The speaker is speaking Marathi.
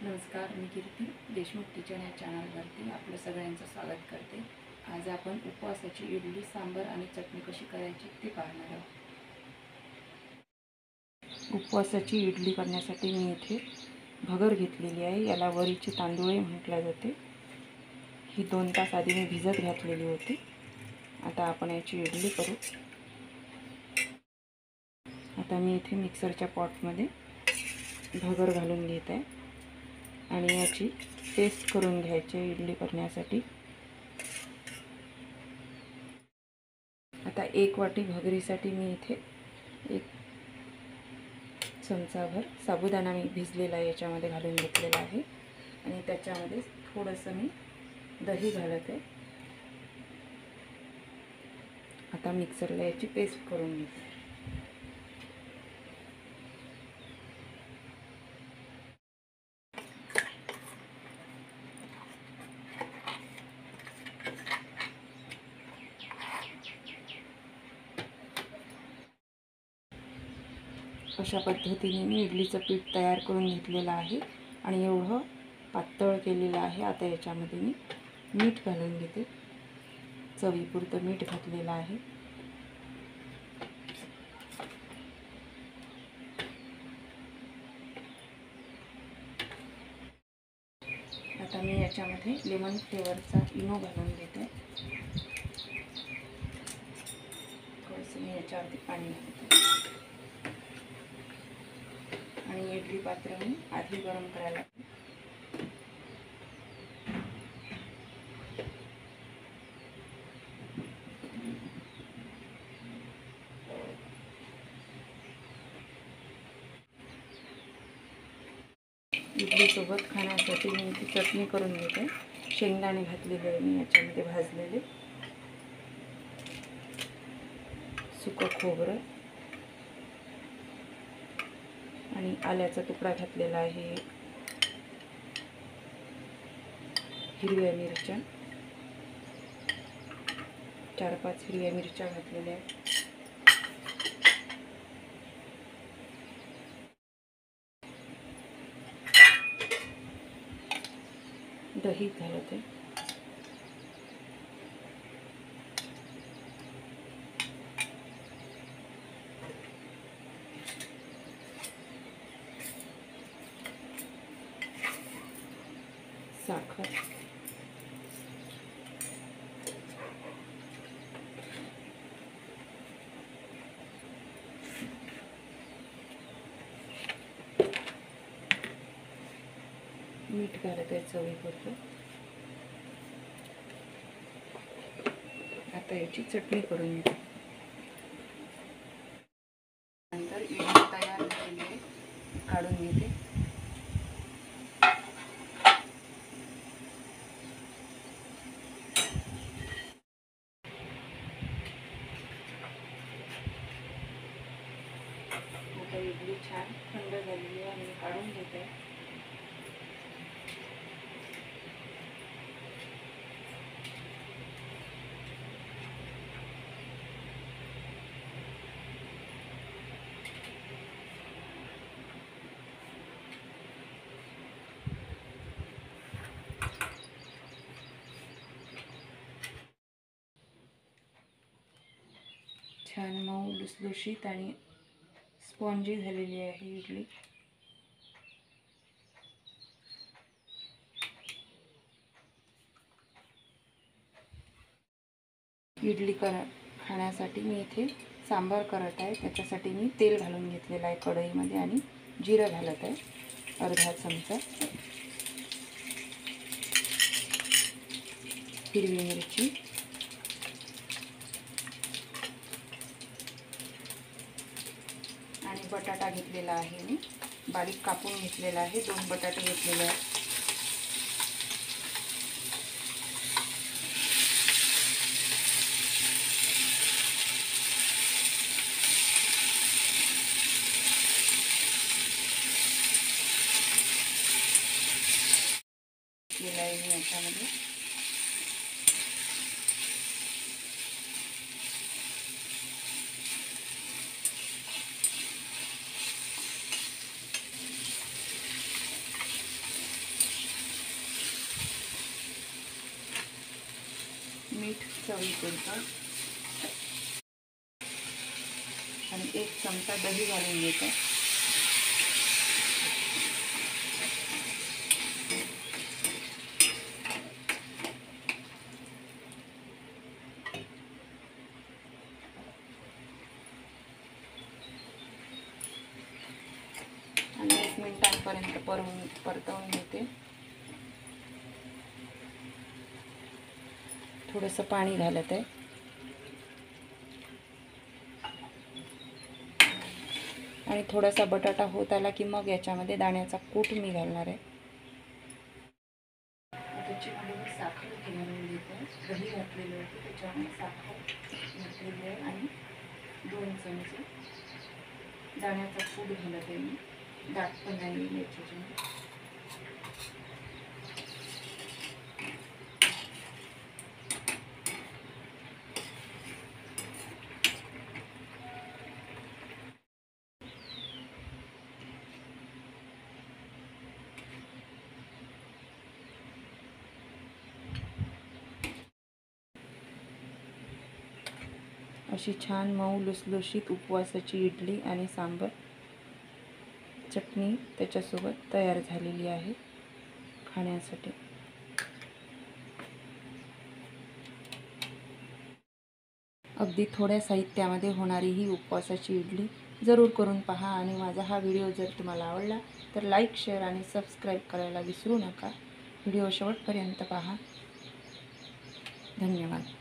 नमस्कार, मी कीर्ती देशमुख किचन या चॅनलवरती आपलं सगळ्यांचं स्वागत करते। आज आपण उपवासाची इडली, सांबार आणि चटणी कशी करायची ते पाहणार आहोत। उपवासाची इडली करण्यासाठी मी इथे भगर घेतलेली आहे। याला वरीचे तांदूळ म्हटले जाते। ही 2 तास आधी मी भिजत घातलेली होती। आता आपण याची इडली करू। आता मी इथे मिक्सरच्या पॉटमध्ये भगर घालून घेत आहे आणि याची पेस्ट करून घ्यायची इडली करण्यासाठी। आता 1 वाटी भगरीसाठी मी इथे 1 चमचाभर साबुदाणा मी भिजलेला याच्यामध्ये घालून घेतलेला आहे आणि त्याच्यामध्ये थोडंसं मी दही घालत आहे। आता मिक्सरला याची पेस्ट करून घेते। अशा पद्धतीने मी इडलीचं पीठ तयार करून घेतलेलं आहे आणि एवढं पातळ केलेलं आहे। आता याच्यामध्ये मी मीठ घालून घेते। चवीपुरतं मीठ घातलेलं आहे। आता मी याच्यामध्ये लेमन फ्लेवरचा इनो घालून घेते। थोडंसं मी याच्यावरती पाणी घालते आणि इडली पात्र मी आधी गरम करायला इडली सोबत खाण्यासाठी मी ती चटणी करून घेते। शेंगदाणे घातलेले आहे मी याच्यामध्ये भाजलेले, सुकं खोबरं आणि आल्याचा तुकडा घातलेला आहे, हिरव्या मिरच्या 4-5 हिरव्या मिरच्या घातलेल्या आहेत, दही घालत आहे, साखर, मीठ घालत आहे चवीपुरतं। आता याची चटणी करून घेते। नंतर इडली तयार झालेली आहे, काढून घेते। आता इडली छान थंड झालेली आहे आणि काढून घेते। छान मऊ लुसलुशीत आणि स्पॉन्जी झालेली आहे इडली। इडली खाण्यासाठी मी इथे सांबार करत आहे। त्याच्यासाठी मी तेल घालून घेतलेलं आहे कढईमध्ये आणि जिरं घालत आहे अर्धा चमचा, हिरवी मिरची, आणि बटाटा घेतलेला आहे मी बारीक कापून घेतलेला आहे। 2 बटाटे घेतलेले आहेत। केला आहे मी याच्यामध्ये मीठ चवीपुरतं आणि 1 चमचा दही घालून घेते. आणि 1 मिनिटांपर्यंत परतवून घेते. थोडंसं पाणी घालत आहे आणि थोडासा बटाटा होत आला की मग याच्यामध्ये दाण्याचा कूट मी घालणार आहे. त्याची मी साखर घालून घेते. दही घातलेलं होतं त्याच्यामुळे साखर घातलेली आहे आणि 2 चमचे दाण्याचा कूट घालत आहे मी. दाट पण नाही याच्यामध्ये. अशी छान मऊ लुसलुशीत उपवासाची इडली आणि सांबर चटणी त्याच्यासोबत तयार झालेली आहे खाण्यासाठी. अगदी थोड्या साहित्यामध्ये होणारी ही उपवासाची इडली जरूर करून पहा. आणि माझा हा व्हिडिओ जर तुम्हाला आवडला तर लाईक, शेअर आणि सबस्क्राईब करायला विसरू नका. व्हिडिओ शेवटपर्यंत पहा. धन्यवाद.